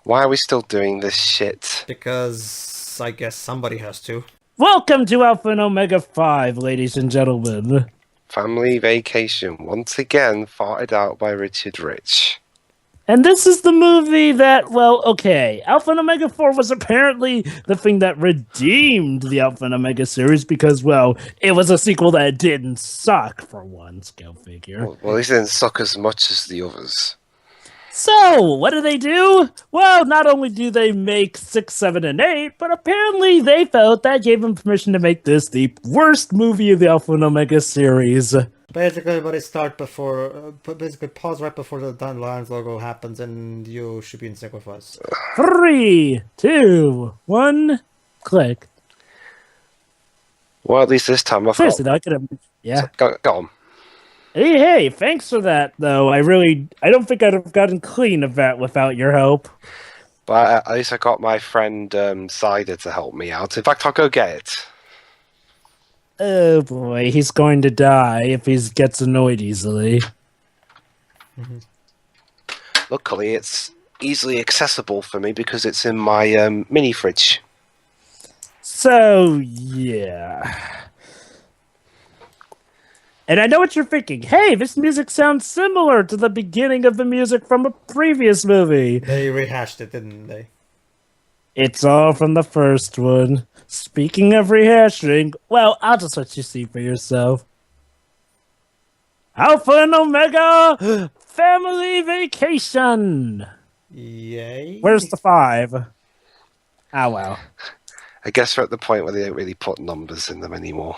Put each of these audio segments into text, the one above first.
Why are we still doing this shit? Because I guess somebody has to. Welcome to Alpha and Omega 5, ladies and gentlemen. Family Vacation, once again farted out by Richard Rich. And this is the movie that, well, okay, Alpha and Omega 4 was apparently the thing that redeemed the Alpha and Omega series because, well, it was a sequel that didn't suck, for one, scale figure. Well, at least it didn't suck as much as the others. So, what do? Well, not only do they make 6, 7, and 8, but apparently they felt that gave them permission to make this the worst movie of the Alpha and Omega series. Basically, but it start before, basically pause right before the Dun Lions logo happens, and you should be in sacrifice. 3, 2, 1, click. Well, at least this time I've Seriously, got... I could have, yeah. Go on. Hey, thanks for that, though. I don't think I'd have gotten clean of that without your help. But at least I got my friend Cider to help me out. In fact, I'll go get it. Oh boy, he's going to die if he gets annoyed easily. Luckily, it's easily accessible for me because it's in my mini fridge. So, yeah. And I know what you're thinking. Hey, this music sounds similar to the beginning of the music from a previous movie. They rehashed it, didn't they? It's all from the first one. Speaking of rehashing, well, I'll just let you see for yourself. Alpha and Omega Family Vacation! Yay. Where's the 5? Ah, well. I guess we're at the point where they don't really put numbers in them anymore.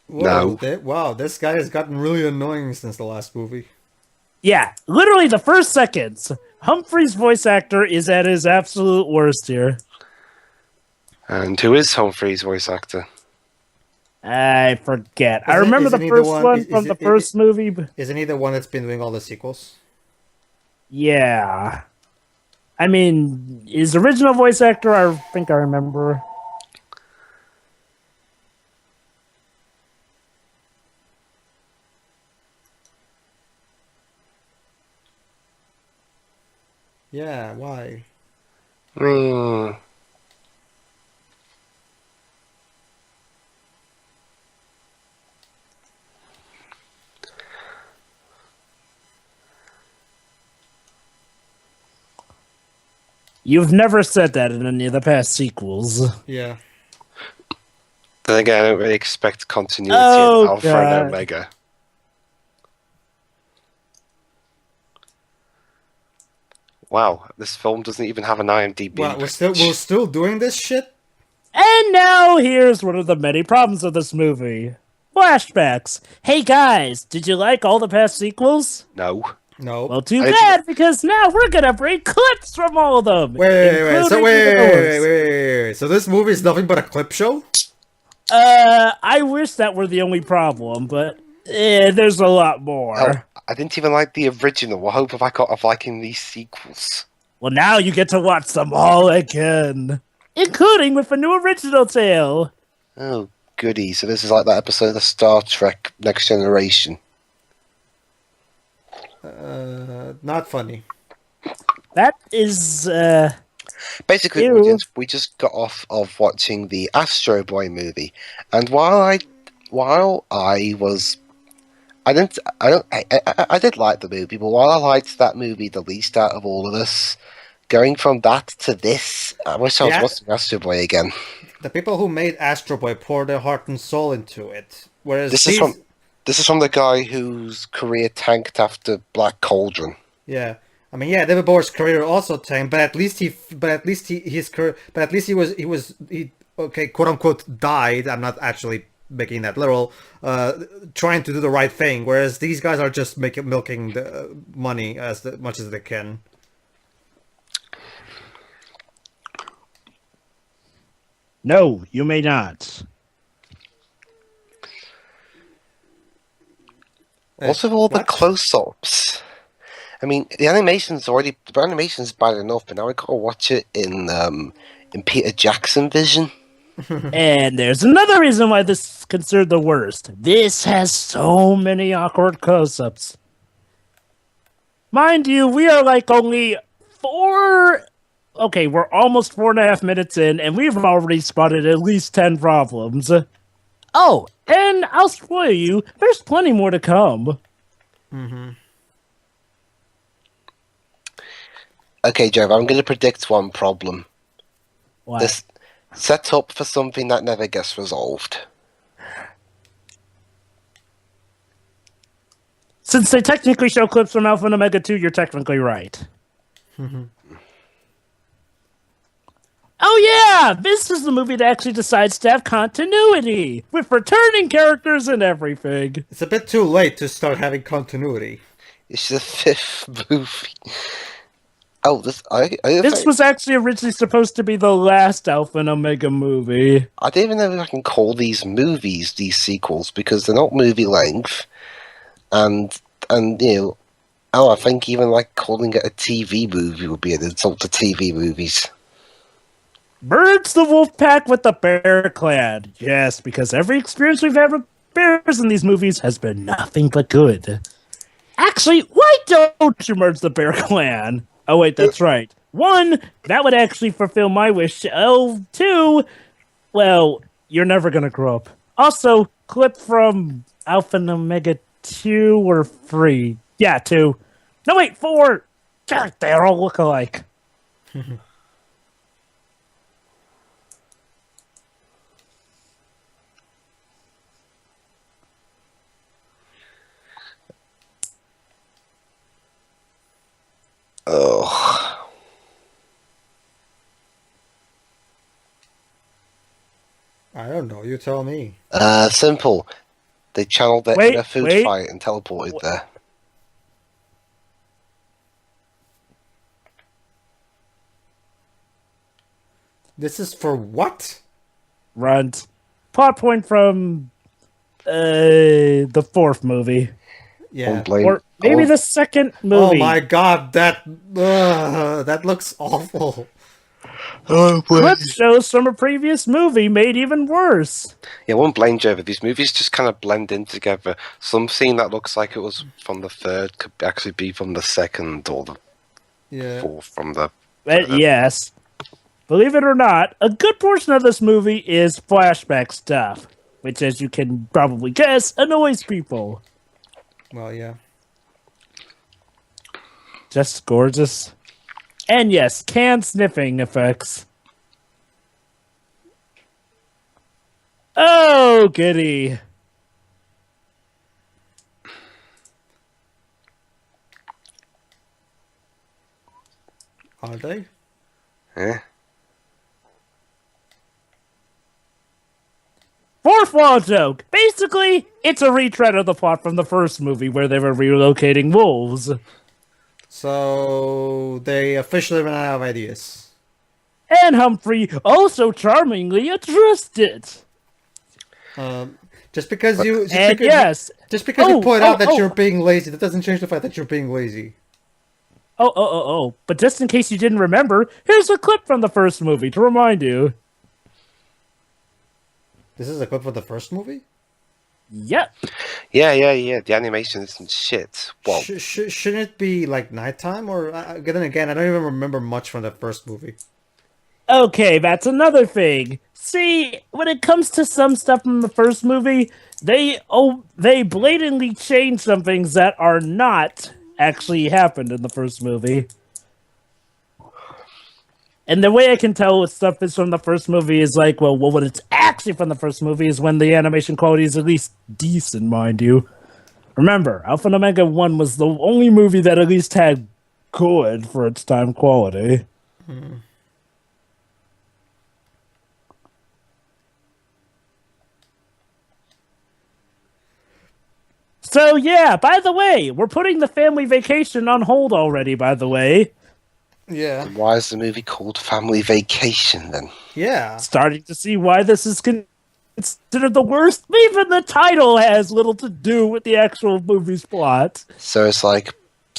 Whoa, No. wow, this guy has gotten really annoying since the last movie. Yeah, literally the first seconds. Humphrey's voice actor is at his absolute worst here. And who is Humphrey's voice actor? I forget. I remember the first one from the first movie. Isn't he the one that's been doing all the sequels? Yeah. I mean, his original voice actor, I think I remember. Yeah, why? Hmm. You've never said that in any of the past sequels. Yeah. Then again, I don't really expect continuity Oh, in Alpha God. and Omega. Wow, this film doesn't even have an IMDb. Well, we're still doing this shit? And now here's one of the many problems of this movie. Flashbacks. Hey guys, did you like all the past sequels? No. No. Well, too bad, because now we're gonna bring clips from all of them. Wait. So this movie is nothing but a clip show? I wish that were the only problem, but there's a lot more. Oh, I didn't even like the original. What hope have I got of liking these sequels? Well, now you get to watch them all again, including with a new original tale. Oh, goody. So this is like that episode of Star Trek Next Generation. Not funny. That is, Basically, Ew. we just got off of watching the Astro Boy movie, and while I did like the movie, but while I liked that movie the least out of all of us, going from that to this, I wish I was watching Astro Boy again. The people who made Astro Boy poured their heart and soul into it, whereas This is from the guy whose career tanked after Black Cauldron. Yeah, I mean, yeah, David Bore's career also tanked, but at least he okay, quote unquote died. I'm not actually making that literal. Trying to do the right thing, whereas these guys are just milking the money as much as they can. no, you may not. Also, all the What? close-ups. I mean, the animation's bad enough, but now I gotta watch it in Peter Jackson vision. And there's another reason why this is considered the worst. This has so many awkward close-ups. Mind you, we are like only four... Okay, we're almost 4.5 minutes in, and we've already spotted at least 10 problems. Oh, and I'll spoil you, there's plenty more to come. Okay, Joe, I'm going to predict one problem. What? This sets up for something that never gets resolved. Since they technically show clips from Alpha and Omega 2, you're technically right. Oh yeah! This is the movie that actually decides to have continuity! With returning characters and everything. It's a bit too late to start having continuity. It's the 5th movie. Oh, this was actually originally supposed to be the last Alpha and Omega movie. I don't even know if I can call these movies these sequels because they're not movie length, and you know, I think even like calling it a TV movie would be an insult to TV movies. Merge the wolf pack with the bear clan. Yes, because every experience we've had with bears in these movies has been nothing but good. Actually, why don't you merge the bear clan? Oh wait, that's right. 1, that would actually fulfill my wish. Oh, 2, well, you're never gonna grow up. Also, clip from Alpha and Omega 2 or 3. Yeah, 2. No wait, 4. God, they all look alike. Oh. I don't know. You tell me. Simple. They channeled it in a food fight and teleported there. This is for what? Runt. Plot point from the 4th movie. Yeah. Or maybe the 2nd movie. Oh my god, that looks awful. Clip shows from a previous movie made even worse. Yeah, one blame Joe, but these movies just kind of blend in together. Some scene that looks like it was from the 3rd could actually be from the 2nd or the 4th from the... Yes. Believe it or not, a good portion of this movie is flashback stuff, which, as you can probably guess, annoys people. Well, yeah. Just gorgeous. And yes, can sniffing effects. Oh, goody. Are they? Eh? Fourth wall joke. Basically, it's a retread of the plot from the first movie where they were relocating wolves. So they officially ran out of ideas. And Humphrey also charmingly addressed it. Just because you point out that you're being lazy, that doesn't change the fact that you're being lazy. But just in case you didn't remember, here's a clip from the first movie to remind you. This is a clip from the first movie? Yep. Yeah. The animation isn't shit. Well, shouldn't it be like nighttime? Or then again, I don't even remember much from the first movie. Okay, that's another thing. See, when it comes to some stuff from the first movie, they blatantly change some things that are not actually happened in the first movie. And the way I can tell what stuff is from the first movie is like, well, what it's actually from the first movie is when the animation quality is at least decent, mind you. Remember, Alpha and Omega 1 was the only movie that at least had good for its time quality. So yeah, by the way, we're putting the family vacation on hold already, by the way. Yeah. Why is the movie called Family Vacation then? Yeah. Starting to see why this is considered the worst. Even the title has little to do with the actual movie's plot. So it's like.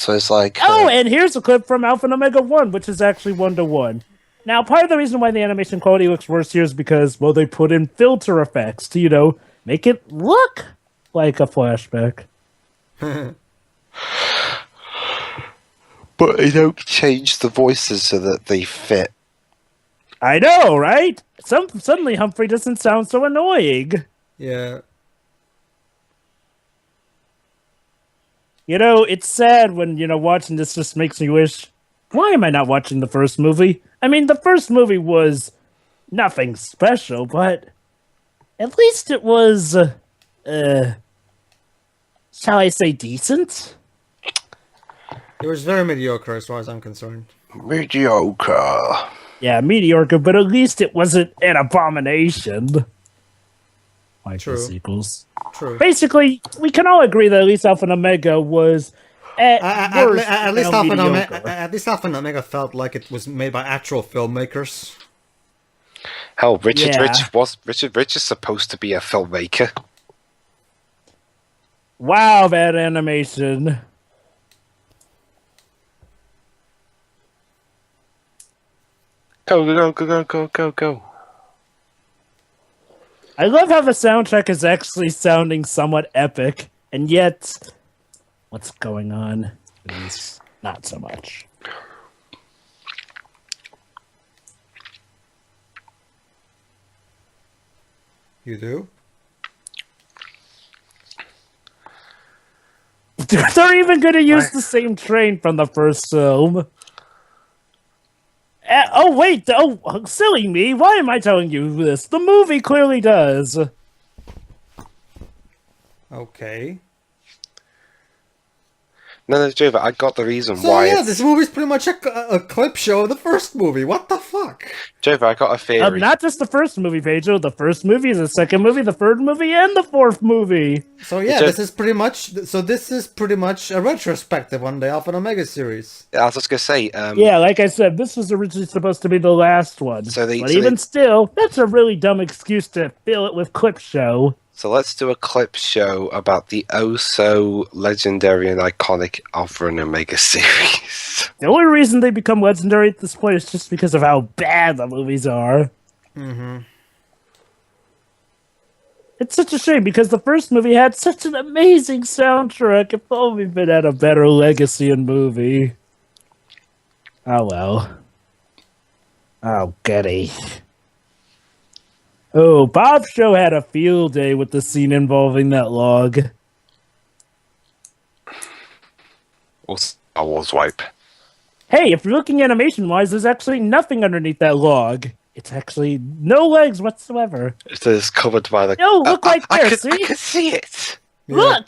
Oh, and here's a clip from Alpha and Omega 1, which is actually 1-to-1. Now, part of the reason why the animation quality looks worse here is because, well, they put in filter effects to, make it look like a flashback. But they don't change the voices so that they fit. I know, right? Suddenly Humphrey doesn't sound so annoying. Yeah. It's sad when, watching this just makes me wish, why am I not watching the first movie? I mean, the first movie was nothing special, but at least it was, shall I say decent? It was very mediocre as far as I'm concerned. Mediocre. Yeah, mediocre, but at least it wasn't an abomination. Like True. the sequels. True. Basically, we can all agree that at least Alpha and Omega was At least mediocre. at least Alpha and Omega felt like it was made by actual filmmakers. Hell, Richard Yeah. Rich is supposed to be a filmmaker. Wow, bad animation. Go. I love how the soundtrack is actually sounding somewhat epic, and yet, what's going on is not so much. You do? They're even going to use the same train from the first film. Oh, wait. Oh, silly me. Why am I telling you this? The movie clearly does. Okay. No, Jover, I got the reason So why. yeah, this movie's pretty much a clip show of the first movie. What the fuck? Jover, I got a theory. Not just the first movie, Pedro. The first movie, the second movie, the third movie, and the fourth movie. So yeah, this is pretty much a retrospective on the Alpha and Omega series. I was just gonna say. Yeah, like I said, this was originally supposed to be the last one. So but even still, that's a really dumb excuse to fill it with clip show. So let's do a clip show about the oh-so legendary and iconic Alpha and Omega series. The only reason they become legendary at this point is just because of how bad the movies are. Mm-hmm. It's such a shame because the first movie had such an amazing soundtrack. If only it had a better legacy and movie. Oh well. Oh, goody. Oh, Bob Show had a field day with the scene involving that log. Or Star Wars wipe. Hey, if you're looking animation-wise, there's actually nothing underneath that log. It's actually no legs whatsoever. It is covered by the... No, look right there, I see? can see it! Yeah. Look!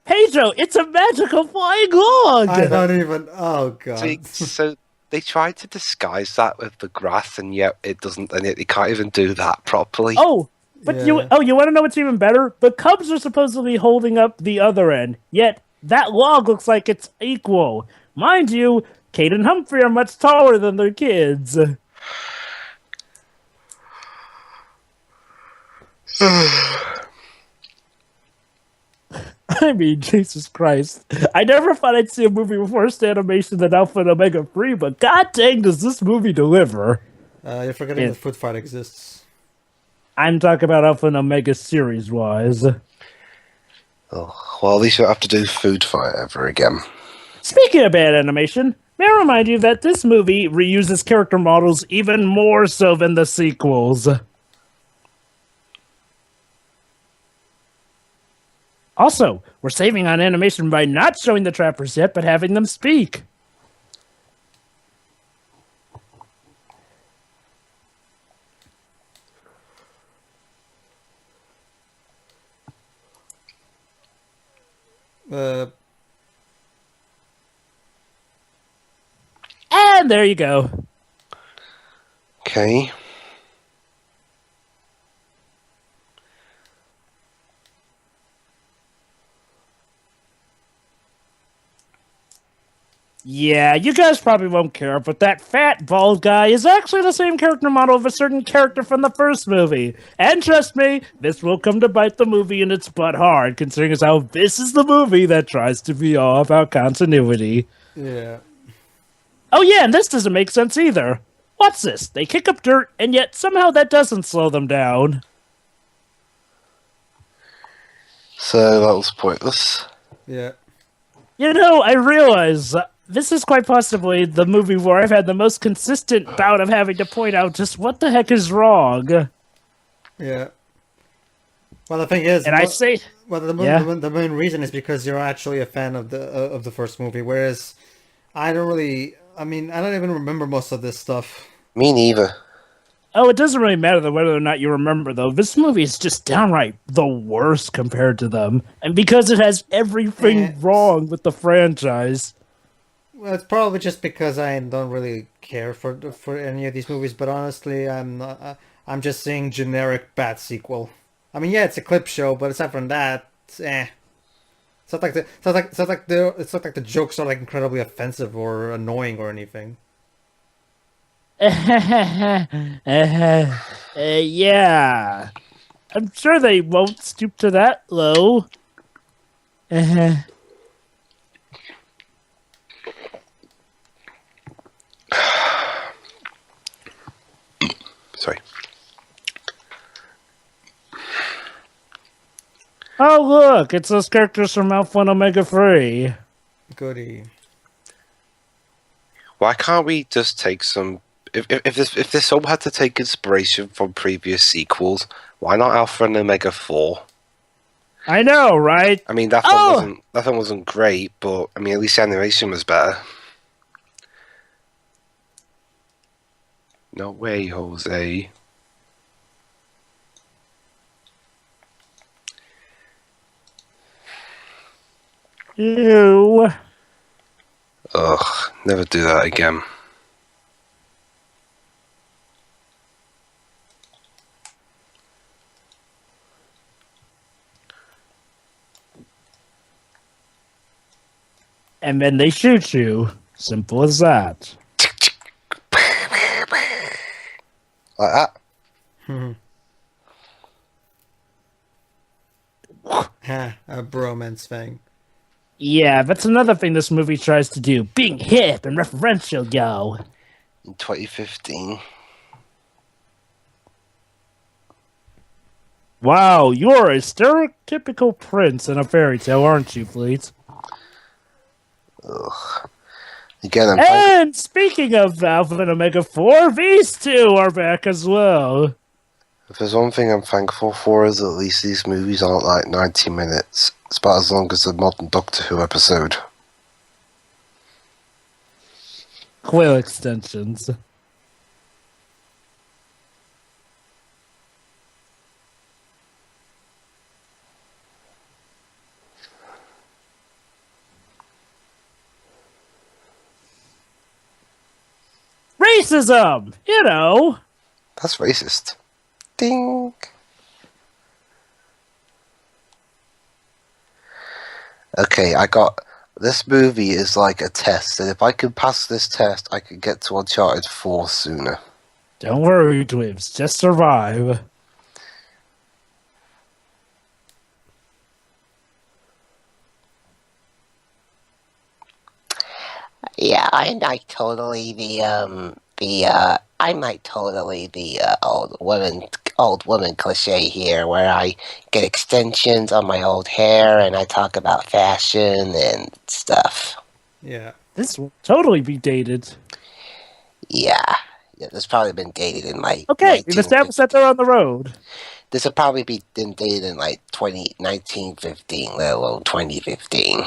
Pedro, it's a magical flying log! I don't even. Oh god. See, so they tried to disguise that with the grass, and yet it doesn't, and you can't even do that properly. Oh, but Yeah. you want to know what's even better? The Cubs are supposedly holding up the other end, yet that log looks like it's equal. Mind you, Kate and Humphrey are much taller than their kids. I mean, Jesus Christ. I never thought I'd see a movie with worse animation than Alpha and Omega 3, but god dang does this movie deliver. You're forgetting Yeah. that Food Fight exists. I'm talking about Alpha and Omega series-wise. Oh, well, at least you don't have to do Food Fight ever again. Speaking of bad animation, may I remind you that this movie reuses character models even more so than the sequels. Also, we're saving on animation by not showing the trappers yet, but having them speak. And there you go. Okay. Yeah, you guys probably won't care, but that fat, bald guy is actually the same character model of a certain character from the first movie. And trust me, this will come to bite the movie in its butt hard, considering as how this is the movie that tries to be all about continuity. Yeah. Oh yeah, and this doesn't make sense either. What's this? They kick up dirt, and yet somehow that doesn't slow them down. So that was pointless. Yeah. You know, I realize this is quite possibly the movie where I've had the most consistent bout of having to point out just what the heck is wrong. Yeah. Well, the thing is, And I say, well, the main reason is because you're actually a fan of the first movie, whereas I don't really. I mean, I don't even remember most of this stuff. Me neither. oh, it doesn't really matter whether or not you remember, though. This movie is just downright the worst compared to them. And because it has everything wrong with the franchise. Well, it's probably just because I don't really care for any of these movies, but honestly, I'm just seeing generic bad sequel. I mean, yeah, it's a clip show, but aside from that, eh. It's not like the jokes are like incredibly offensive or annoying or anything. Yeah. I'm sure they won't stoop to that low. Sorry. Oh, look, it's those characters from Alpha and Omega 3. Goody. Why can't we just take some... If this all had to take inspiration from previous sequels, why not Alpha and Omega 4? I know, right? I mean, that one wasn't great, but I mean, at least the animation was better. No way, Jose. Ew. Ugh, never do that again. And then they shoot you. Simple as that. Like that. A bromance thing. Yeah, that's another thing this movie tries to do. Being hip and referential, yo. In 2015. Wow, you're a stereotypical prince in a fairy tale, aren't you, Fleet? Ugh. Again, And speaking of Alpha and Omega 4, these two are back as well. If there's one thing I'm thankful for is at least these movies aren't like 90 minutes. It's about as long as the modern Doctor Who episode. Quill extensions. Racism! You know. That's racist. Ding! Okay, I got... This movie is like a test, and if I could pass this test, I could get to Uncharted 4 sooner. Don't worry, Twibs. Just survive. Yeah, I might totally the old woman cliche here, where I get extensions on my old hair and I talk about fashion and stuff. Yeah. This will totally be dated. Yeah, this probably been dated in like. Okay, we've established that they're on the road. This will probably be been dated in like 1915, let alone 2015.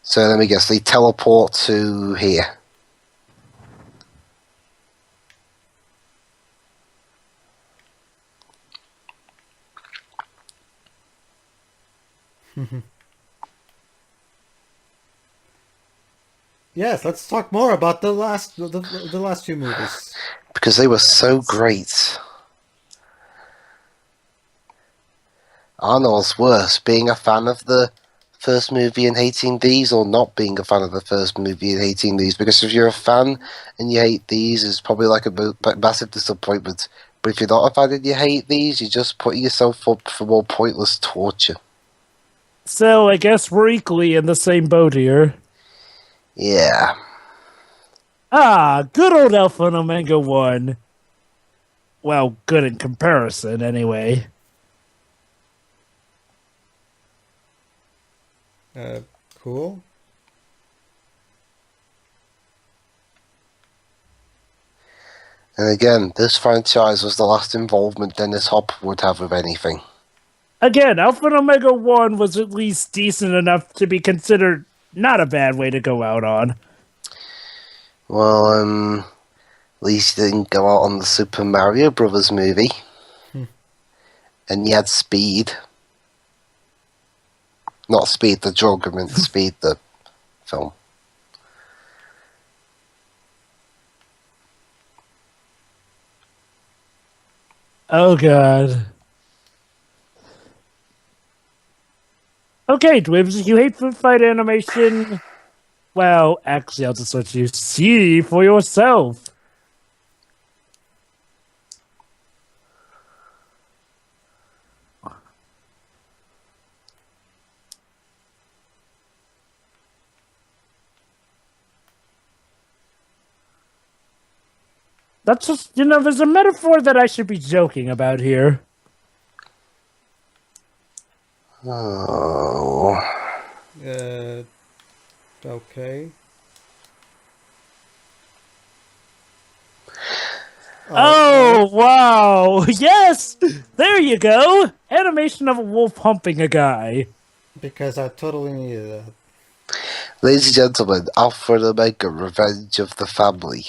So let me guess, they teleport to here. Yes, let's talk more about the last few movies. Because they were so great. Arnold's worse, being a fan of the first movie and hating these, or not being a fan of the first movie and hating these. Because if you're a fan and you hate these, it's probably like a massive disappointment. But if you're not a fan and you hate these, you're just putting yourself up for more pointless torture. So I guess we're equally in the same boat here. Yeah. Ah, good old Alpha and Omega 1. Well, good in comparison, anyway. Cool. And again, this franchise was the last involvement Dennis Hopper would have with anything. Again, Alpha and Omega 1 was at least decent enough to be considered not a bad way to go out on. Well, at least he didn't go out on the Super Mario Brothers movie. And he had Speed. Not Speed the drug, I meant Speed the film. Oh, God. Okay, Dwibs, you hate food fight animation. Well, actually, I'll just let you see for yourself. That's just, there's a metaphor that I should be joking about here. Oh. Okay. Oh, wow. Yes! There you go! Animation of a wolf humping a guy. Because I totally needed that. Ladies and gentlemen, Alpha and Omega, Revenge of the Family.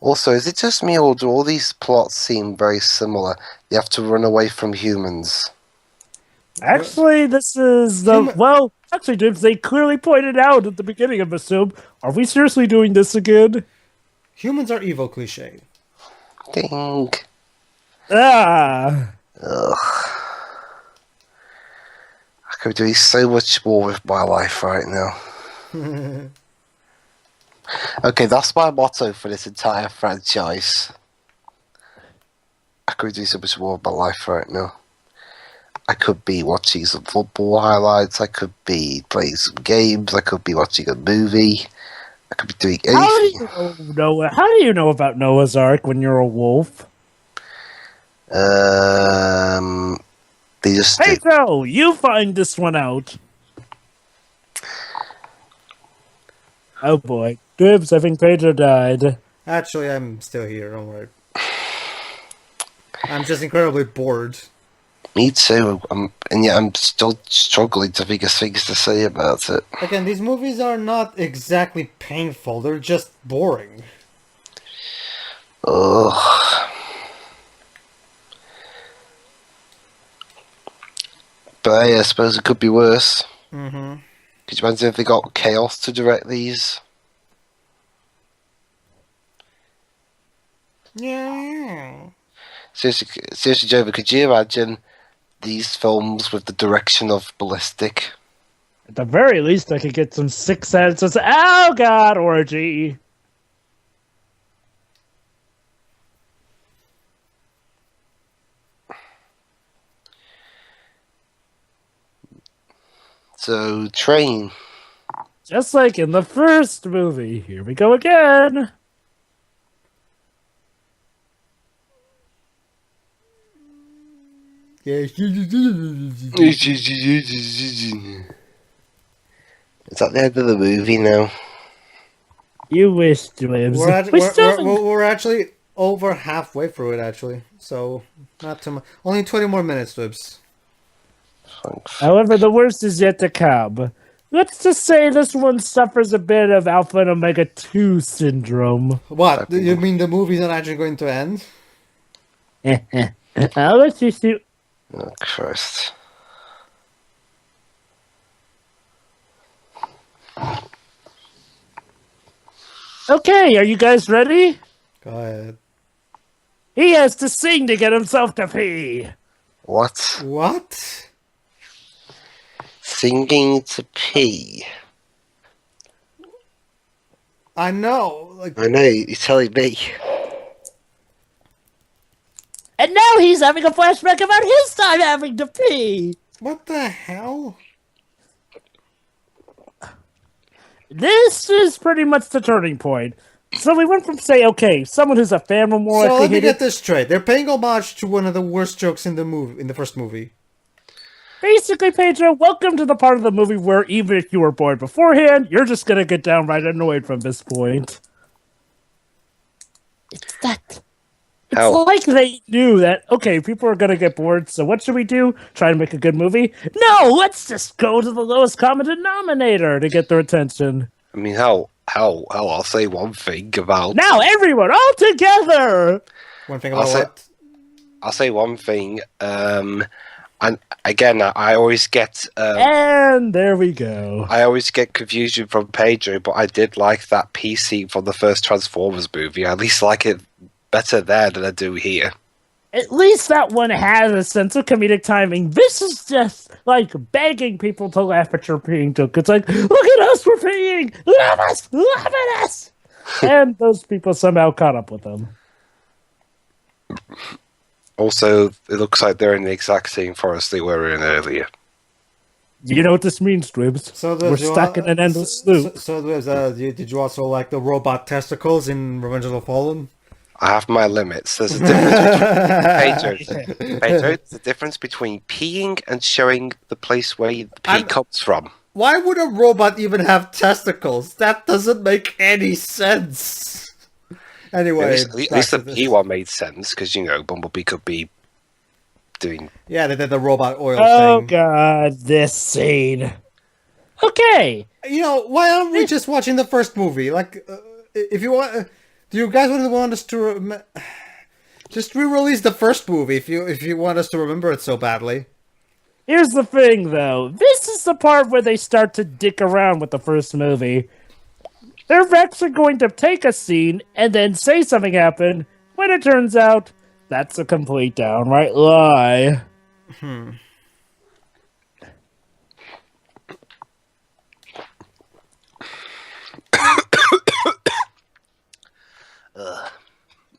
Also, is it just me or do all these plots seem very similar? You have to run away from humans. Actually, this is the... Well, actually, Dibs, they clearly pointed out at the beginning of the film, are we seriously doing this again? Humans are evil cliche. Ding. Ah! Ugh. I could be doing so much more with my life right now. Okay, that's my motto for this entire franchise. I could do so much more with my life right now. I could be watching some football highlights, I could be playing some games, I could be watching a movie, I could be doing anything. How do you know about Noah's Ark when you're a wolf? They just... Hey, Joe, you find this one out. Oh boy. Dibs, I think Pedro died. Actually, I'm still here, don't worry. I'm just incredibly bored. Me too, and yet I'm still struggling to think of things to say about it. Again, these movies are not exactly painful, they're just boring. Ugh. But hey, I suppose it could be worse. Mm-hmm. Could you imagine if they got Chaos to direct these? Yeah. Seriously, Jover, could you imagine these films with the direction of Ballistic? At the very least, I could get some Sixth Sense. Oh god, orgy. So, Train. Just like in the first movie. Here we go again. Is that the end of the movie now? You wish, Dibs. We're actually over halfway through it, actually. So, not too much. Only 20 more minutes, Dibs. Thanks. However, the worst is yet to come. Let's just say this one suffers a bit of Alpha and Omega 2 syndrome. What? You mean the movie's not actually going to end? I'll let you see. Oh, Christ. Okay, are you guys ready? Go ahead. He has to sing to get himself to pee. What? What? Singing to pee. I know. Like, I know, you're telling me. And now he's having a flashback about his time having to pee. What the hell? This is pretty much the turning point. So we went from say, okay, someone who's a fan will more So likely let me hate get it. this straight. They're paying homage to one of the worst jokes in the first movie. Basically, Pedro, welcome to the part of the movie where even if you were bored beforehand, you're just gonna get downright annoyed from this point. It's that. It's Hell, like they knew that, okay, people are gonna get bored, so what should we do? Try to make a good movie? No, let's just go to the lowest common denominator to get their attention. I mean, hell, I'll say one thing about... Now, everyone, all together! One thing I'll about say- what? I'll say one thing, and again, I always get... And there we go. I always get confusion from Pedro, but I did like that PC from the first Transformers movie. I at least like it better there than I do here. At least that one has a sense of comedic timing. This is just like begging people to laugh at your peeing joke. It's like, look at us, we're peeing! Laugh at us! And those people somehow caught up with them. Also, it looks like they're in the exact same forest they were in earlier. You know what this means, Dribs? So We're stuck in an endless loop. So did you also like the robot testicles in Revenge of the Fallen? I have my limits. There's a difference between, Pedro, there's a difference between peeing and showing the place where the pee comes from. Why would a robot even have testicles? That doesn't make any sense. Anyway, At least the pee one made sense, because, you know, Bumblebee could be doing... Yeah, they did the robot oil Oh thing. god, this scene. Okay. You know, why aren't we just watching the first movie? Like, if you want... do you guys want us to... just re-release the first movie if you want us to remember it so badly. Here's the thing, though. This is the part where they start to dick around with the first movie. They're actually going to take a scene and then say something happened, when it turns out that's a complete downright lie.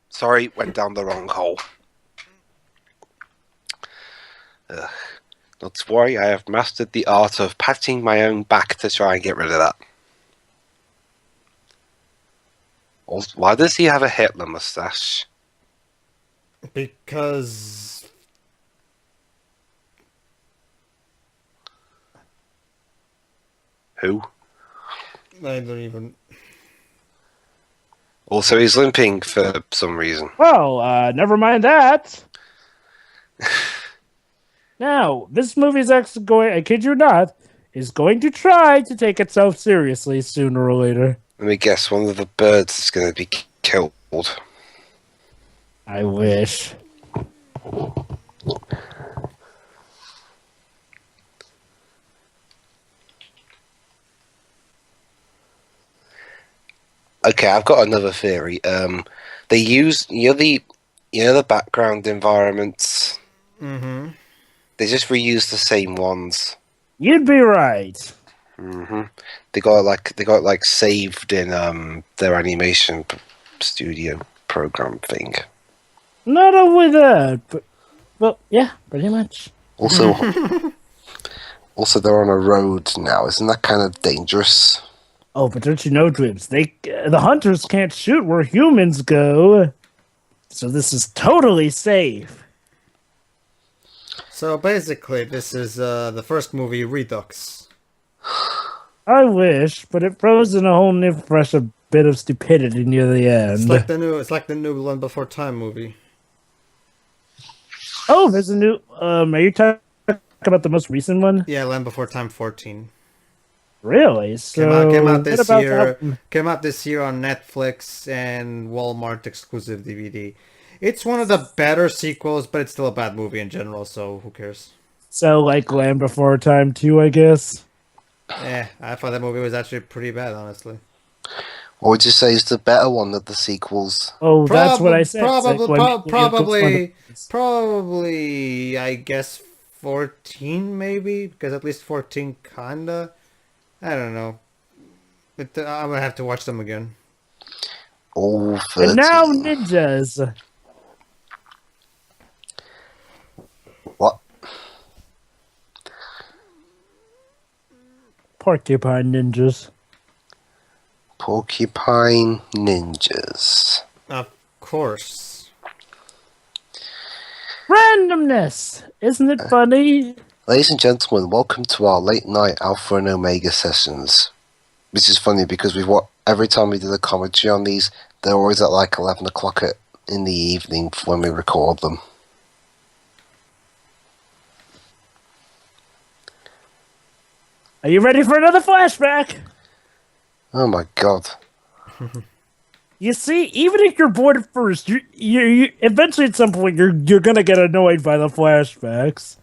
Sorry, went down the wrong hole. Not to worry, I have mastered the art of patting my own back to try and get rid of that. Also, why does he have a Hitler mustache? Because... Who? I don't even... Also, he's limping for some reason. Well, never mind that. Now, this movie's actually going, I kid you not, is going to try to take itself seriously sooner or later. Let me guess, one of the birds is going to be killed. I wish. Okay, I've got another theory. They use the background environments. Mm-hmm. They just reuse the same ones. You'd be right. They got like saved in their animation studio program thing. Not only that, but well, yeah, pretty much. Also, also they're on a road now. Isn't that kind of dangerous? Oh, but don't you know, Dribs? The hunters can't shoot where humans go, so this is totally safe. So basically, this is the first movie, Redux. I wish, but it throws in a whole new, fresh bit of stupidity near the end. It's like the new Land Before Time movie. Oh, there's a new. Are you talking about the most recent one? Yeah, Land Before Time 14. Really? So Came out this what about year. that? Came out this year on Netflix and Walmart exclusive DVD. It's one of the better sequels, but it's still a bad movie in general. So who cares? So like Land Before Time 2, I guess. Yeah, I thought that movie was actually pretty bad, honestly. What would you say is the better one of the sequels? Oh, that's what I said. It's like when- Probably, I guess 14 maybe, because at least 14 kinda. I don't know. I'm gonna have to watch them again. All 13. And now ninjas. What? Porcupine Ninjas. Porcupine Ninjas. Of course. Randomness! Isn't it funny? Ladies and gentlemen, welcome to our late night Alpha and Omega sessions. Which is funny because every time we did a commentary on these, they're always at like 11 o'clock in the evening when we record them. Are you ready for another flashback? Oh my god. You see, even if you're bored at first, you eventually at some point you're gonna get annoyed by the flashbacks.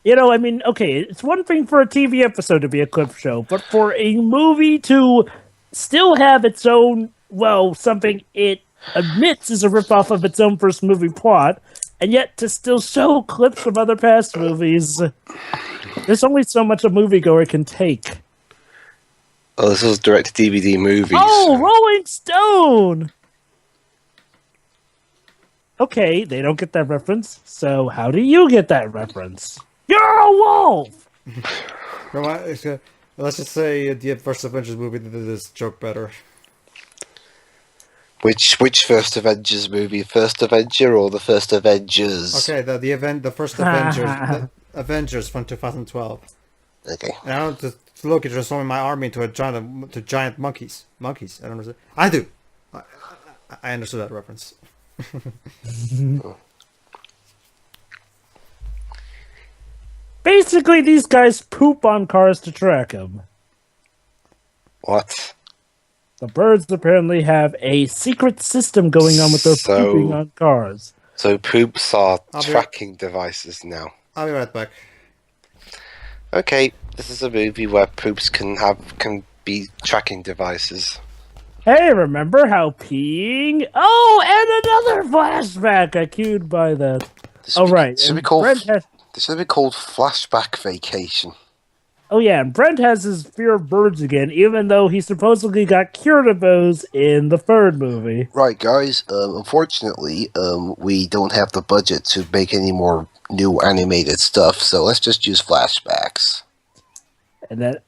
You know, I mean, okay, it's one thing for a TV episode to be a clip show, but for a movie to still have its own, well, something it admits is a ripoff of its own first movie plot, and yet to still show clips from other past movies, there's only so much a moviegoer can take. Oh, this was direct-to-DVD movies. Oh, Rolling Stone! Okay, they don't get that reference, so how do you get that reference? You're a wolf! Let's just say the first Avengers movie did this joke better. Which first Avengers movie? First Avenger or the first Avengers? Okay, the first Avengers, the Avengers from 2012. Okay. And I don't just look at transforming my army into giant monkeys. Monkeys. I don't understand. I do. I understood that reference. Basically, these guys poop on cars to track them. What? The birds apparently have a secret system going on with their pooping on cars. So poops are tracking devices now. I'll be right back. Okay, this is a movie where poops can be tracking devices. Hey, remember how peeing? Oh, and another flashback! I queued by that. This should be called Flashback Vacation. Oh yeah, and Brent has his fear of birds again, even though he supposedly got cured of those in the third movie. Right, guys. Unfortunately, we don't have the budget to make any more new animated stuff, so let's just use flashbacks. And that.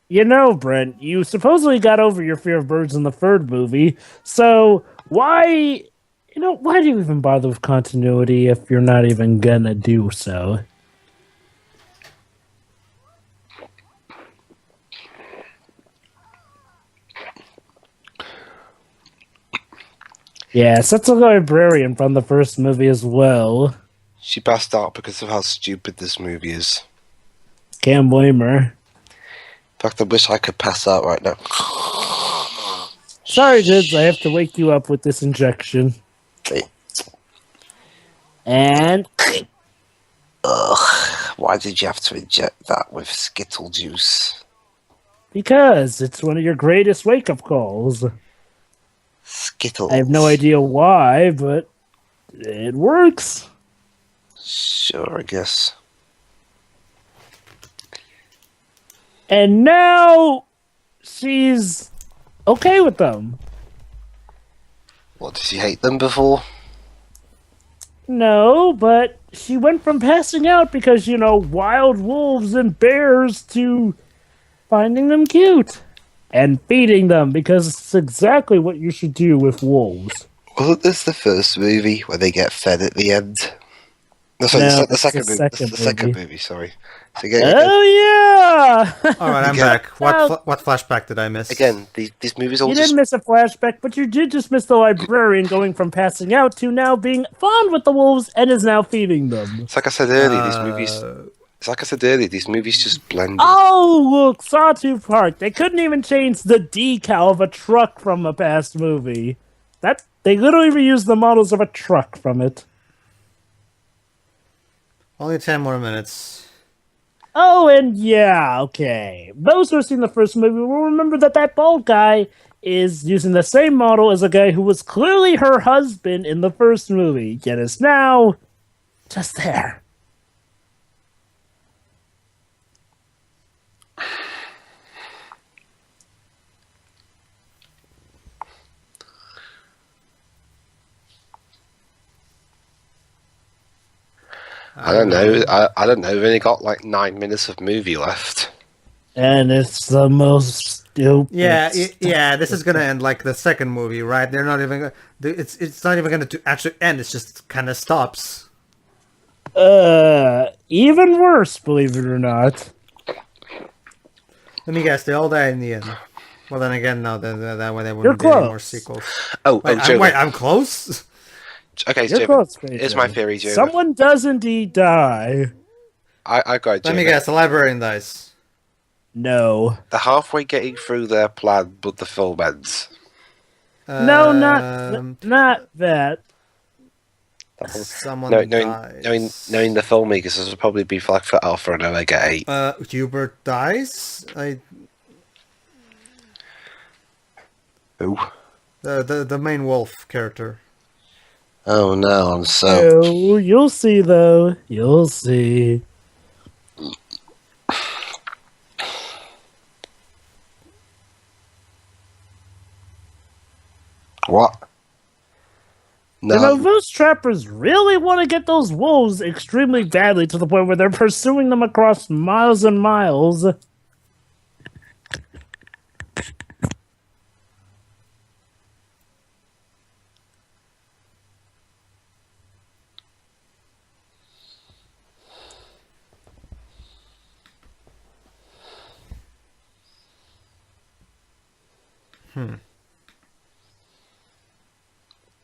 You know, Brent, you supposedly got over your fear of birds in the third movie, so why do you even bother with continuity if you're not even gonna do so? Yes, that's a librarian from the first movie as well. She passed out because of how stupid this movie is. Can't blame her. In fact, I wish I could pass out right now. Sorry, Dids, I have to wake you up with this injection. Okay. And... Ugh, why did you have to inject that with Skittle juice? Because it's one of your greatest wake-up calls. Skittles. I have no idea why, but it works. Sure, I guess. And now she's okay with them. What, did she hate them before? No, but she went from passing out because, wild wolves and bears to finding them cute. And feeding them, because it's exactly what you should do with wolves. Wasn't this the first movie where they get fed at the end? No, sorry, the second movie. This is the second movie, sorry. So Oh, yeah! Alright, I'm back. What flashback did I miss? Again, these movies all You just... didn't miss a flashback, but you did just miss the librarian going from passing out to now being fond with the wolves and is now feeding them. It's like I said earlier, these movies just blend. Oh, look, Sawtooth Park. They couldn't even change the decal of a truck from a past movie. They literally reused the models of a truck from it. Only 10 more minutes. Oh, and yeah, okay. Those who have seen the first movie will remember that bald guy is using the same model as a guy who was clearly her husband in the first movie, yet is now just there. I don't know. I don't know. We've only got like 9 minutes of movie left. And it's the most stupid. Yeah. This is gonna end like the second movie, right? They're not even. It's not even gonna actually end. It's just kind of stops. Even worse, believe it or not. Let me guess. They all die in the end. Well, then again, no. That way they You're wouldn't be any more close. sequels. Joe. I'm close. Okay, You're Joe. close, Here's my theory, Joe. Someone does indeed die. I got it, Joe. Let me guess. The librarian dies. No. They're halfway getting through their plan, but the film ends. No, not that. Someone Knowing dies. the filmmakers, this will probably be flagged for Alpha and Omega 8. Hubert dies. Who? The main wolf character. Oh no, I'm so... Oh, you'll see though. You'll see. What? No. You know, those trappers really want to get those wolves extremely badly to the point where they're pursuing them across miles and miles.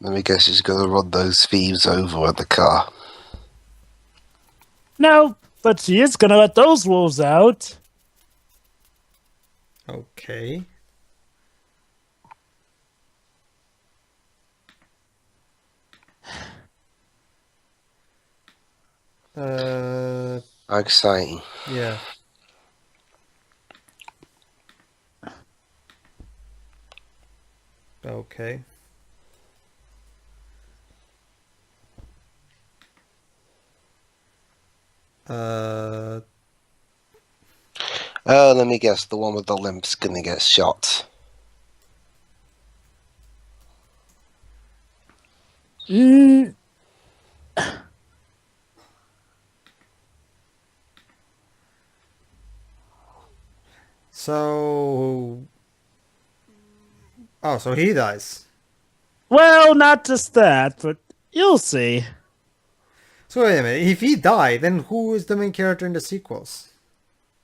Let me guess he's going to run those thieves over with the car. No, but she is going to let those wolves out. Okay. Exciting. Yeah. Okay. Oh, let me guess. The one with the limp's going to get shot. Mm. So... Oh, so he dies. Well, not just that, but you'll see. So wait a minute. If he died, then who is the main character in the sequels?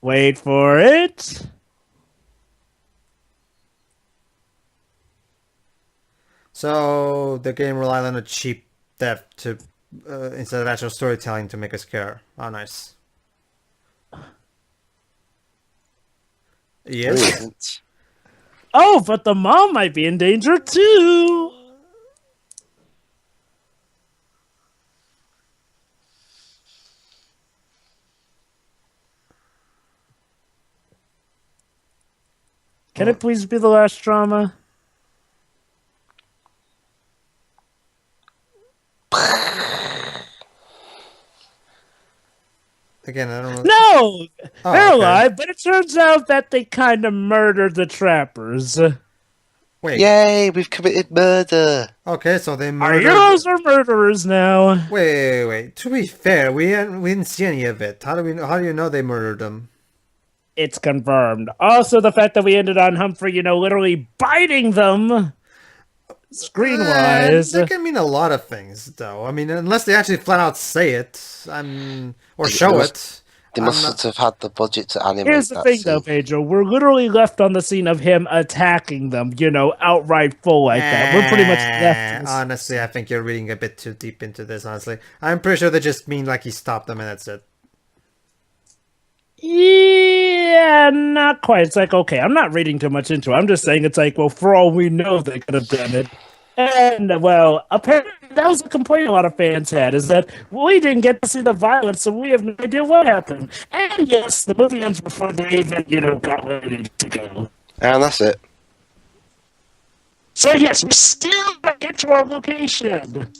Wait for it. So the game relied on a cheap death to instead of actual storytelling to make us care. Oh, nice. Yes. Brilliant. Oh, but the mom might be in danger too. Can it please be the last drama? Again, I don't know. No! Oh, They're okay. alive, but it turns out that they kind of murdered the trappers. Wait. Yay, we've committed murder. Okay, so they Our murdered. heroes are murderers now. Wait. To be fair, we didn't see any of it. How do you know they murdered them? It's confirmed. Also, the fact that we ended on Humphrey, literally biting them. Screen-wise. That can mean a lot of things, though. I mean, unless they actually flat out say it, or show it. They must have had the budget to animate Here's the that thing, scene. though, Pedro. We're literally left on the scene of him attacking them, outright full like that. We're pretty much left. Honestly, I think you're reading a bit too deep into this, honestly. I'm pretty sure they just mean like he stopped them and that's it. Yeah, not quite. It's like, okay, I'm not reading too much into it. I'm just saying it's like, well, for all we know, they could have done it. And, well, apparently that was a complaint a lot of fans had, is that we didn't get to see the violence, so we have no idea what happened. And yes, the movie ends before they even, got ready to go. And that's it. So yes, we still got to get to our location.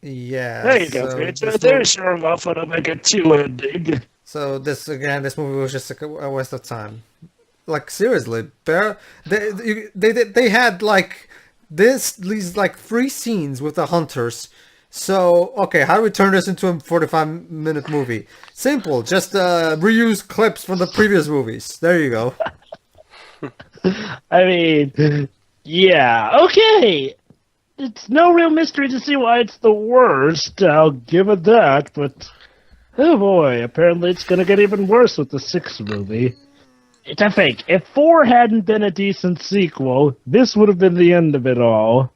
Yeah. There you go, Pedro. There's your Alpha and Omega 2 ending. So this movie was just a waste of time. Like seriously, they had like these like 3 scenes with the hunters So, okay, how do we turn this into a 45-minute movie? Simple, just reuse clips from the previous movies. There you go. I mean, yeah, okay. It's no real mystery to see why it's the worst. I'll give it that, but oh boy, apparently it's gonna get even worse with the sixth movie. To think, if 4 hadn't been a decent sequel, this would have been the end of it all.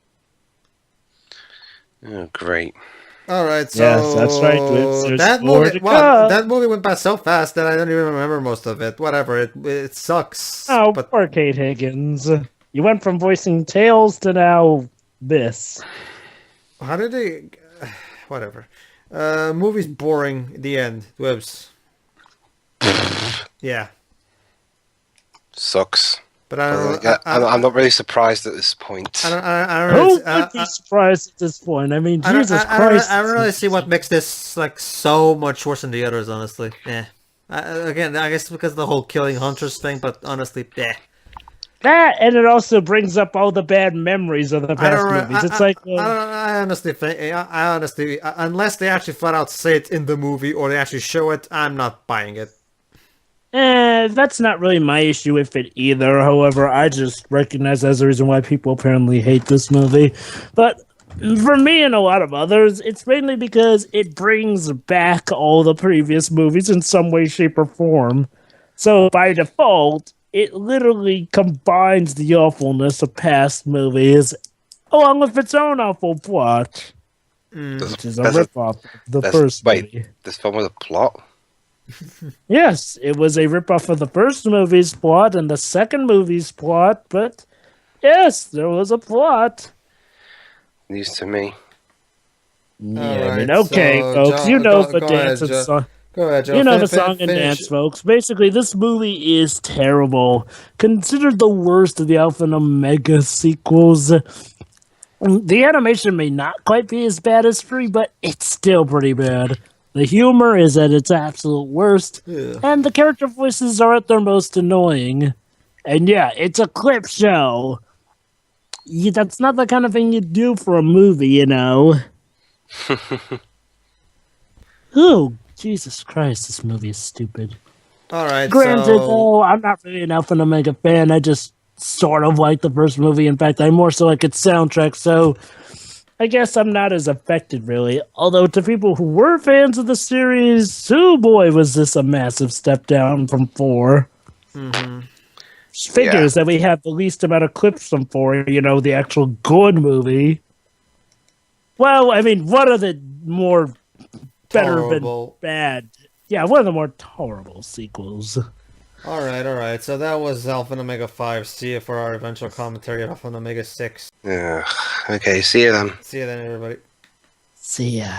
Oh, great. All right, so Yes, that's right, Dwips. There's that more movie, to well, come. that movie went by so fast that I don't even remember most of it. Whatever, it sucks. Oh, But poor Kate Higgins. You went from voicing Tails to now this. how did they? Whatever. Movie's boring. The end. Webs. Yeah, Sucks. but I don't. I'm not really surprised at this point. I don't Who really, would be surprised at this point? I mean, Jesus Christ. I don't really see what makes this like so much worse than the others. Honestly, yeah. Again, I guess because of the whole killing hunters thing, but honestly, yeah. That, and it also brings up all the bad memories of the past movies. It's like, I honestly think, I honestly, unless they actually flat out say it in the movie or they actually show it, I'm not buying it. that's not really my issue with it either. However, I just recognize as a reason why people apparently hate this movie. But for me and a lot of others, it's mainly because it brings back all the previous movies in some way, shape, or form. So by default, it literally combines the awfulness of past movies along with its own awful plot, which is a ripoff of the first movie. This film with a plot? Yes, it was a ripoff of the first movie's plot and the second movie's plot, but yes, there was a plot. News to me. Yeah, I mean, Alright, okay, so folks, you know the dance and song. Go ahead, Joe. You know the Fin- song and finish. dance, folks. Basically, this movie is terrible. Considered the worst of the Alpha and Omega sequels. The animation may not quite be as bad as 3, but it's still pretty bad. The humor is at its absolute worst, and the character voices are at their most annoying. And yeah, it's a clip show. That's not the kind of thing you do for a movie, you know. Oh, Jesus Christ, this movie is stupid. Alright, Granted, so... though, I'm not really an Alpha and Omega fan. I just sort of like the first movie. In fact, I more so like its soundtrack, so I guess I'm not as affected, really. Although, to people who were fans of the series, oh boy, was this a massive step down from 4. Mm-hmm. Figures that we have the least amount of clips from 4, you know, the actual good movie. Well, I mean, one of the more better Horrible. than bad. Yeah, one of the more horrible sequels. Alright. So that was Alpha and Omega 5. See you for our eventual commentary of Alpha and Omega 6. Yeah. Okay, see you then. See you then, everybody. See ya.